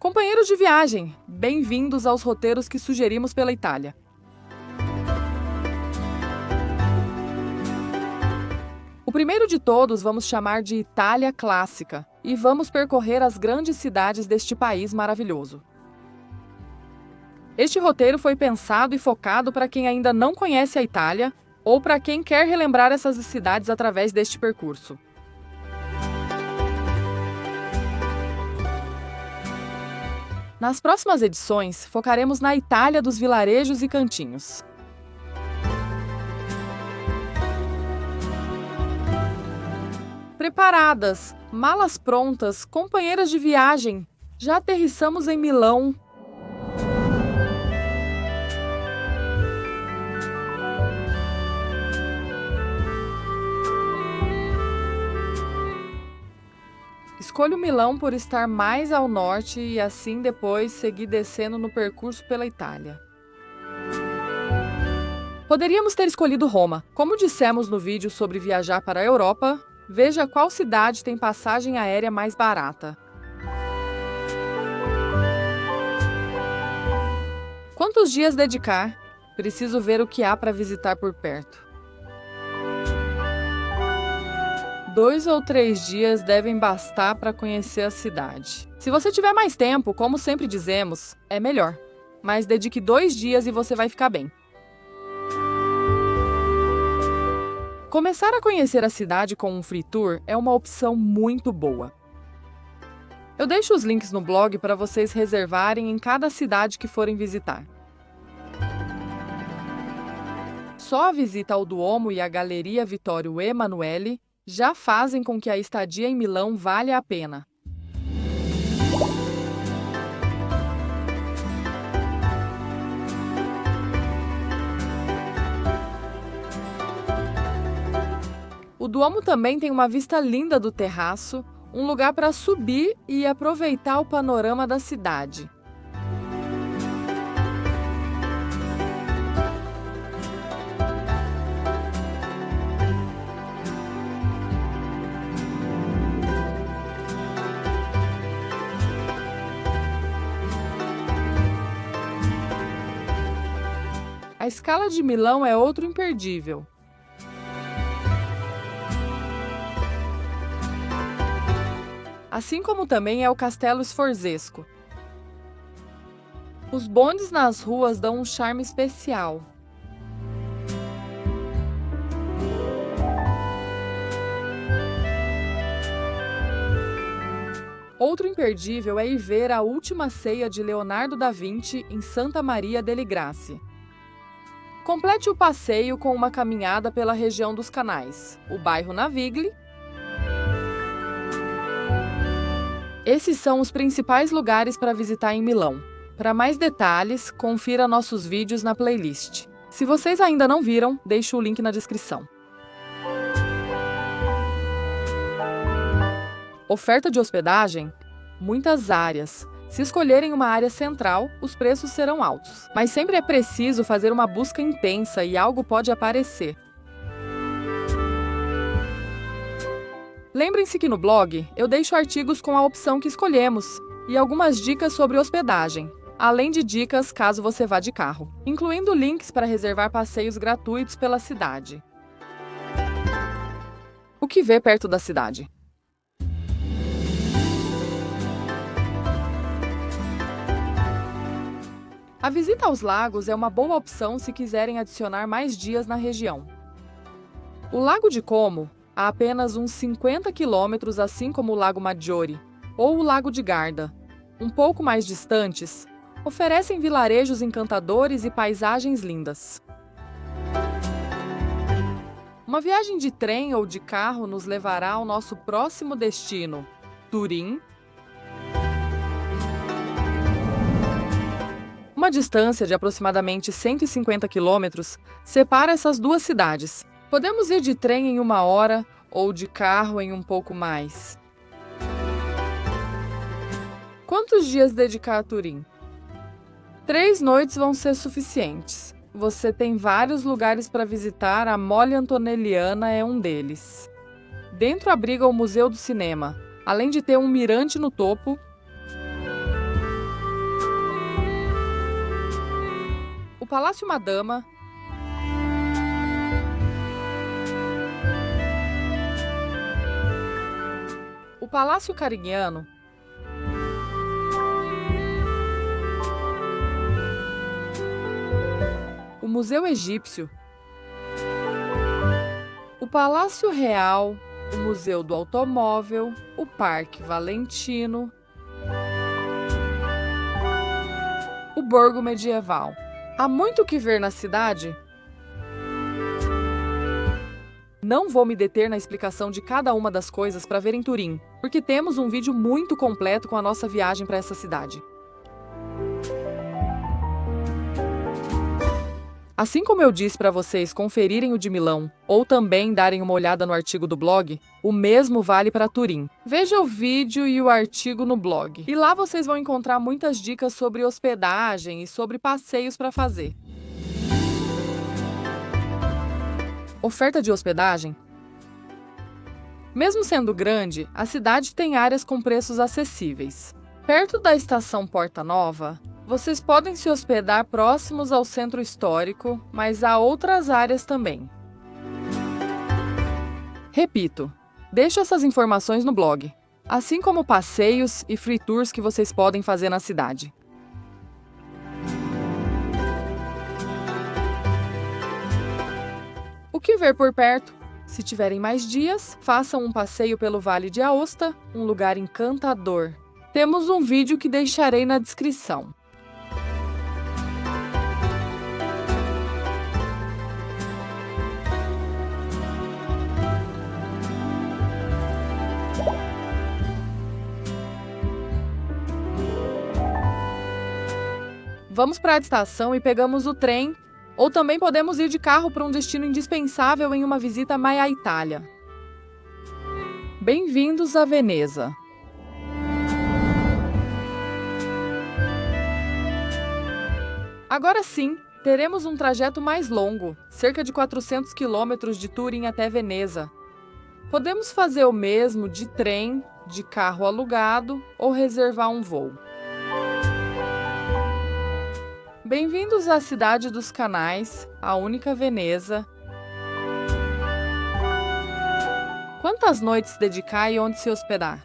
Companheiros de viagem, bem-vindos aos roteiros que sugerimos pela Itália. O primeiro de todos vamos chamar de Itália Clássica e vamos percorrer as grandes cidades deste país maravilhoso. Este roteiro foi pensado e focado para quem ainda não conhece a Itália ou para quem quer relembrar essas cidades através deste percurso. Nas próximas edições, focaremos na Itália dos vilarejos e cantinhos. Preparadas, malas prontas, companheiras de viagem, já aterrissamos em Milão. Escolho Milão por estar mais ao norte e assim depois seguir descendo no percurso pela Itália. Poderíamos ter escolhido Roma. Como dissemos no vídeo sobre viajar para a Europa, veja qual cidade tem passagem aérea mais barata. Quantos dias dedicar? Preciso ver o que há para visitar por perto. 2 ou 3 dias devem bastar para conhecer a cidade. Se você tiver mais tempo, como sempre dizemos, é melhor. Mas dedique 2 dias e você vai ficar bem. Começar a conhecer a cidade com um free tour é uma opção muito boa. Eu deixo os links no blog para vocês reservarem em cada cidade que forem visitar. Só a visita ao Duomo e à Galeria Vittorio Emanuele já fazem com que a estadia em Milão valha a pena. O Duomo também tem uma vista linda do terraço, um lugar para subir e aproveitar o panorama da cidade. A Scala de Milão é outro imperdível. Assim como também é o Castelo Sforzesco. Os bondes nas ruas dão um charme especial. Outro imperdível é ir ver a última ceia de Leonardo da Vinci em Santa Maria delle Grazie. Complete o passeio com uma caminhada pela região dos canais, o bairro Navigli. Esses são os principais lugares para visitar em Milão. Para mais detalhes, confira nossos vídeos na playlist. Se vocês ainda não viram, deixo o link na descrição. Oferta de hospedagem? Muitas áreas. Se escolherem uma área central, os preços serão altos. Mas sempre é preciso fazer uma busca intensa e algo pode aparecer. Lembrem-se que no blog eu deixo artigos com a opção que escolhemos e algumas dicas sobre hospedagem, além de dicas caso você vá de carro, incluindo links para reservar passeios gratuitos pela cidade. O que ver perto da cidade? A visita aos lagos é uma boa opção se quiserem adicionar mais dias na região. O Lago de Como, a apenas uns 50 quilômetros, assim como o Lago Maggiore ou o Lago de Garda, um pouco mais distantes, oferecem vilarejos encantadores e paisagens lindas. Uma viagem de trem ou de carro nos levará ao nosso próximo destino, Turim. Uma distância de aproximadamente 150 quilômetros separa essas duas cidades. Podemos ir de trem em 1 hora ou de carro em um pouco mais. Quantos dias dedicar a Turim? 3 noites vão ser suficientes. Você tem vários lugares para visitar, a Mole Antonelliana é um deles. Dentro abriga o Museu do Cinema, além de ter um mirante no topo. Palácio Madama, o Palácio Carignano, o Museu Egípcio, o Palácio Real, o Museu do Automóvel, o Parque Valentino, o Borgo Medieval. Há muito o que ver na cidade? Não vou me deter na explicação de cada uma das coisas para ver em Turim, porque temos um vídeo muito completo com a nossa viagem para essa cidade. Assim como eu disse para vocês conferirem o de Milão, ou também darem uma olhada no artigo do blog, o mesmo vale para Turim. Veja o vídeo e o artigo no blog. E lá vocês vão encontrar muitas dicas sobre hospedagem e sobre passeios para fazer. Oferta de hospedagem? Mesmo sendo grande, a cidade tem áreas com preços acessíveis. Perto da estação Porta Nova, vocês podem se hospedar próximos ao centro histórico, mas há outras áreas também. Repito, deixo essas informações no blog, assim como passeios e free tours que vocês podem fazer na cidade. O que ver por perto? Se tiverem mais dias, façam um passeio pelo Vale de Aosta, um lugar encantador. Temos um vídeo que deixarei na descrição. Vamos para a estação e pegamos o trem, ou também podemos ir de carro para um destino indispensável em uma visita à Itália. Bem-vindos a Veneza. Agora sim, teremos um trajeto mais longo, cerca de 400 quilômetros de Turim até Veneza. Podemos fazer o mesmo de trem, de carro alugado ou reservar um voo. Bem-vindos à cidade dos canais, a única Veneza. Quantas noites dedicar e onde se hospedar?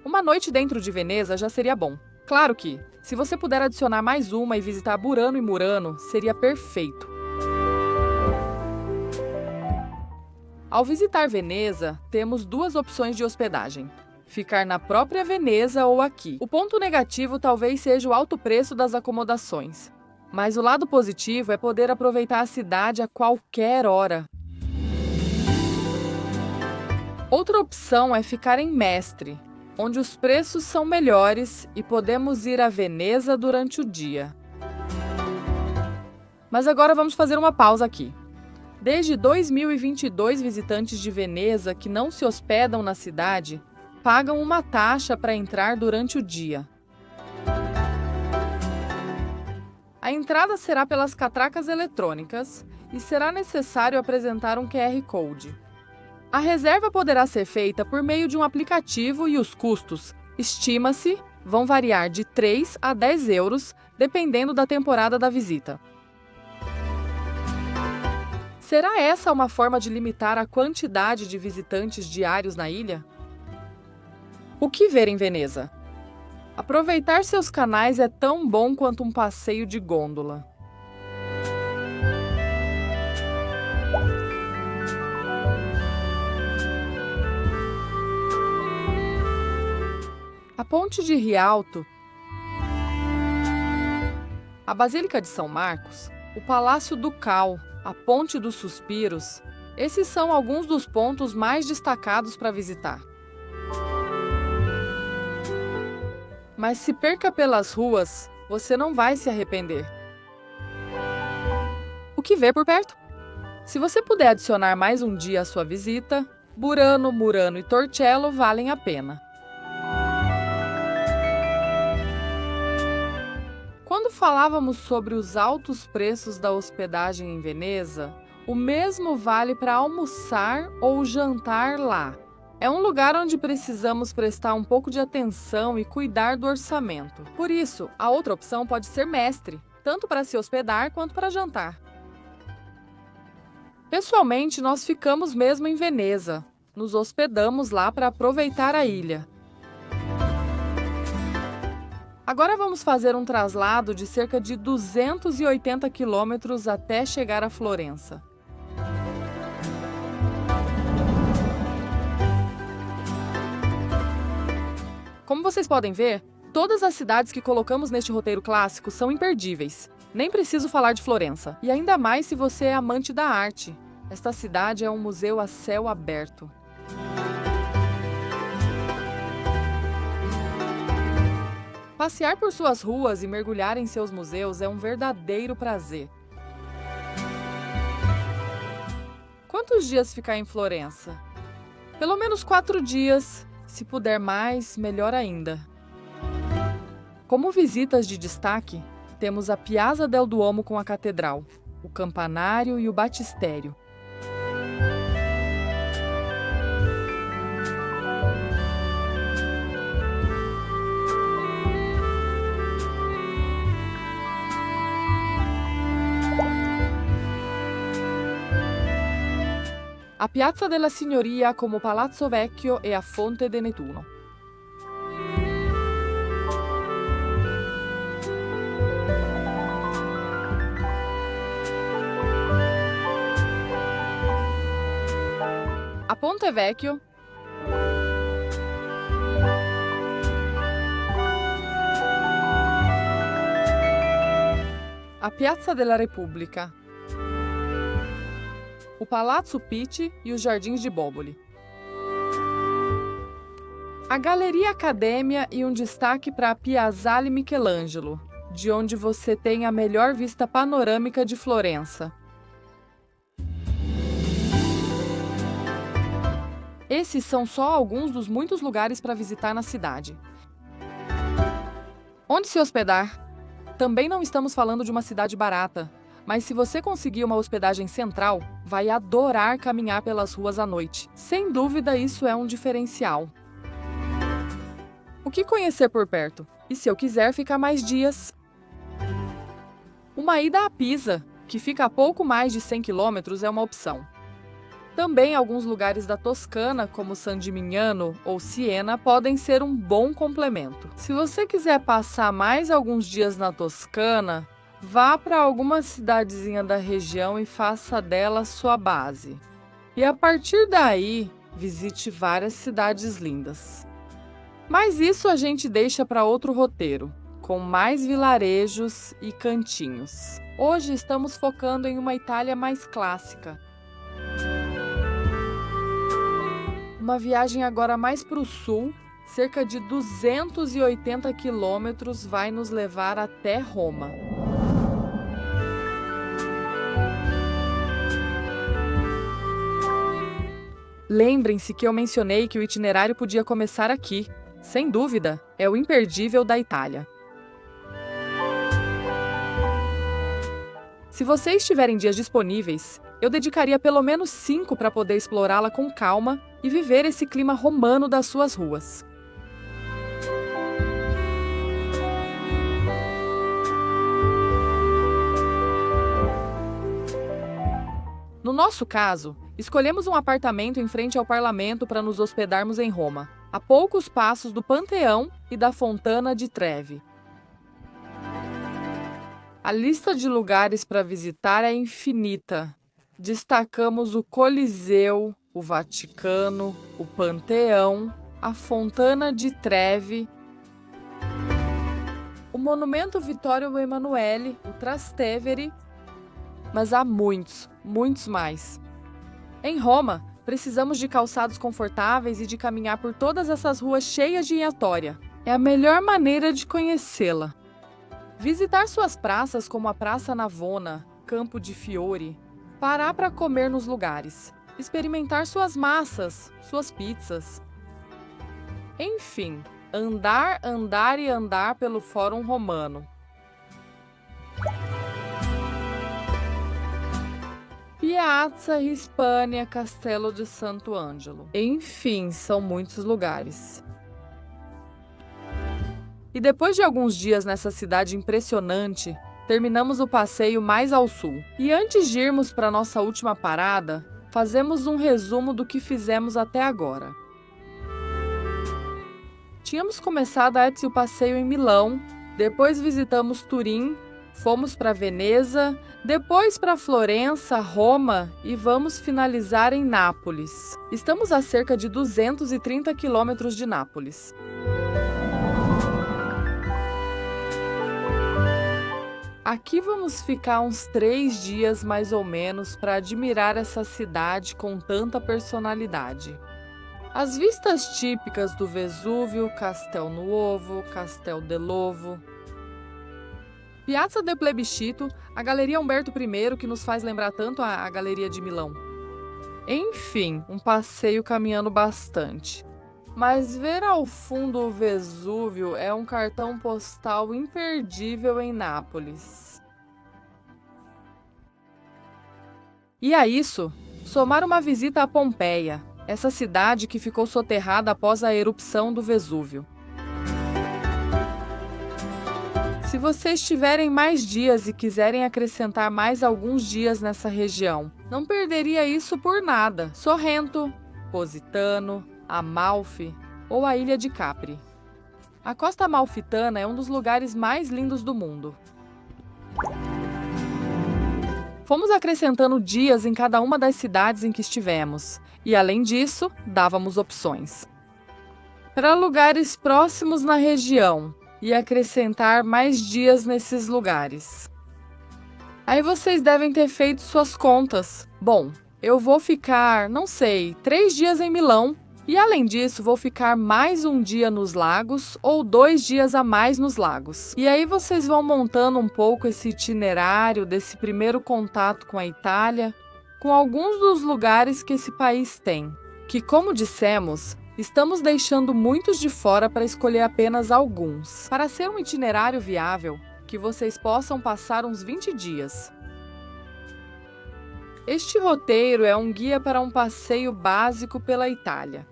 Uma noite dentro de Veneza já seria bom. Claro que, se você puder adicionar mais uma e visitar Burano e Murano, seria perfeito. Ao visitar Veneza, temos duas opções de hospedagem. Ficar na própria Veneza ou aqui. O ponto negativo talvez seja o alto preço das acomodações. Mas o lado positivo é poder aproveitar a cidade a qualquer hora. Outra opção é ficar em Mestre, onde os preços são melhores e podemos ir a Veneza durante o dia. Mas agora vamos fazer uma pausa aqui. Desde 2022, visitantes de Veneza que não se hospedam na cidade pagam uma taxa para entrar durante o dia. A entrada será pelas catracas eletrônicas e será necessário apresentar um QR Code. A reserva poderá ser feita por meio de um aplicativo e os custos, estima-se, vão variar de 3 a 10 euros, dependendo da temporada da visita. Será essa uma forma de limitar a quantidade de visitantes diários na ilha? O que ver em Veneza? Aproveitar seus canais é tão bom quanto um passeio de gôndola. A Ponte de Rialto, a Basílica de São Marcos, o Palácio Ducal, a Ponte dos Suspiros, esses são alguns dos pontos mais destacados para visitar. Mas se perca pelas ruas, você não vai se arrepender. O que ver por perto? Se você puder adicionar mais um dia à sua visita, Burano, Murano e Torcello valem a pena. Quando falávamos sobre os altos preços da hospedagem em Veneza, o mesmo vale para almoçar ou jantar lá. É um lugar onde precisamos prestar um pouco de atenção e cuidar do orçamento. Por isso, a outra opção pode ser Mestre, tanto para se hospedar quanto para jantar. Pessoalmente, nós ficamos mesmo em Veneza. Nos hospedamos lá para aproveitar a ilha. Agora vamos fazer um traslado de cerca de 280 quilômetros até chegar a Florença. Como vocês podem ver, todas as cidades que colocamos neste roteiro clássico são imperdíveis. Nem preciso falar de Florença, e ainda mais se você é amante da arte. Esta cidade é um museu a céu aberto. Passear por suas ruas e mergulhar em seus museus é um verdadeiro prazer. Quantos dias ficar em Florença? Pelo menos 4 dias. Se puder mais, melhor ainda. Como visitas de destaque, temos a Piazza del Duomo com a catedral, o campanário e o batistério. A Piazza della Signoria como o Palazzo Vecchio e a Fonte de Nettuno. A Ponte Vecchio, a Piazza della Repubblica, o Palazzo Pitti e os Jardins de Boboli. A Galeria Academia e um destaque para a Piazzale Michelangelo, de onde você tem a melhor vista panorâmica de Florença. Esses são só alguns dos muitos lugares para visitar na cidade. Onde se hospedar? Também não estamos falando de uma cidade barata, mas se você conseguir uma hospedagem central, vai adorar caminhar pelas ruas à noite. Sem dúvida, isso é um diferencial. O que conhecer por perto? E se eu quiser ficar mais dias? Uma ida a Pisa, que fica a pouco mais de 100 quilômetros, é uma opção. Também alguns lugares da Toscana, como San Gimignano ou Siena, podem ser um bom complemento. Se você quiser passar mais alguns dias na Toscana, vá para alguma cidadezinha da região e faça dela sua base. E a partir daí, visite várias cidades lindas. Mas isso a gente deixa para outro roteiro, com mais vilarejos e cantinhos. Hoje estamos focando em uma Itália mais clássica. Uma viagem agora mais para o sul, cerca de 280 quilômetros, vai nos levar até Roma. Lembrem-se que eu mencionei que o itinerário podia começar aqui. Sem dúvida, é o imperdível da Itália. Se vocês tiverem dias disponíveis, eu dedicaria pelo menos 5 para poder explorá-la com calma e viver esse clima romano das suas ruas. No nosso caso, escolhemos um apartamento em frente ao parlamento para nos hospedarmos em Roma, a poucos passos do Panteão e da Fontana di Trevi. A lista de lugares para visitar é infinita. Destacamos o Coliseu, o Vaticano, o Panteão, a Fontana di Trevi, o Monumento Vittorio Emanuele, o Trastevere, mas há muitos, muitos mais. Em Roma, precisamos de calçados confortáveis e de caminhar por todas essas ruas cheias de hiatória. É a melhor maneira de conhecê-la. Visitar suas praças como a Praça Navona, Campo de Fiori, parar para comer nos lugares, experimentar suas massas, suas pizzas. Enfim, andar, andar e andar pelo Fórum Romano. Piazza Hispania, Castelo de Santo Ângelo. Enfim, são muitos lugares. E depois de alguns dias nessa cidade impressionante, terminamos o passeio mais ao sul. E antes de irmos para nossa última parada, fazemos um resumo do que fizemos até agora. Tínhamos começado antes o passeio em Milão, depois visitamos Turim, fomos para Veneza, depois para Florença, Roma e vamos finalizar em Nápoles. Estamos a cerca de 230 quilômetros de Nápoles. Aqui vamos ficar uns 3 dias mais ou menos para admirar essa cidade com tanta personalidade. As vistas típicas do Vesúvio, Castel Nuovo, Castel Delovo, Piazza del Plebiscito, a Galeria Umberto I, que nos faz lembrar tanto a Galeria de Milão. Enfim, um passeio caminhando bastante. Mas ver ao fundo o Vesúvio é um cartão postal imperdível em Nápoles. E a isso, somar uma visita a Pompeia, essa cidade que ficou soterrada após a erupção do Vesúvio. Se vocês tiverem mais dias e quiserem acrescentar mais alguns dias nessa região, não perderia isso por nada. Sorrento, Positano, Amalfi ou a Ilha de Capri. A costa amalfitana é um dos lugares mais lindos do mundo. Fomos acrescentando dias em cada uma das cidades em que estivemos, e além disso, dávamos opções para lugares próximos na região e acrescentar mais dias nesses lugares. Aí vocês devem ter feito suas contas. Bom, eu vou ficar, não sei, 3 dias em Milão. E além disso, vou ficar mais um dia nos lagos ou 2 dias a mais nos lagos. E aí vocês vão montando um pouco esse itinerário desse primeiro contato com a Itália, com alguns dos lugares que esse país tem. Que, como dissemos, estamos deixando muitos de fora para escolher apenas alguns. Para ser um itinerário viável, que vocês possam passar uns 20 dias. Este roteiro é um guia para um passeio básico pela Itália.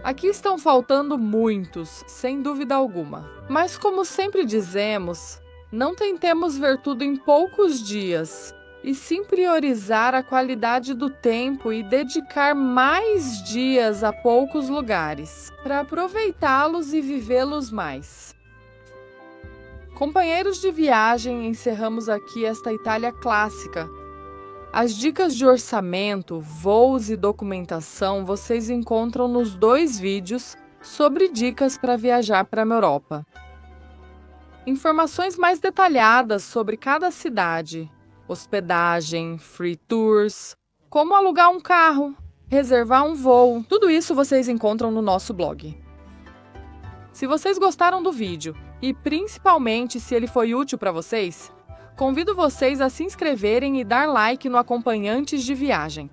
Aqui estão faltando muitos, sem dúvida alguma. Mas como sempre dizemos, não tentemos ver tudo em poucos dias, e sim priorizar a qualidade do tempo e dedicar mais dias a poucos lugares, para aproveitá-los e vivê-los mais. Companheiros de viagem, encerramos aqui esta Itália clássica. As dicas de orçamento, voos e documentação vocês encontram nos 2 vídeos sobre dicas para viajar para a Europa. Informações mais detalhadas sobre cada cidade, hospedagem, free tours, como alugar um carro, reservar um voo, tudo isso vocês encontram no nosso blog. Se vocês gostaram do vídeo e principalmente se ele foi útil para vocês, convido vocês a se inscreverem e dar like no Acompanhantes de Viagem.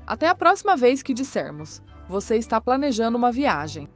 Até a próxima vez que dissermos, você está planejando uma viagem.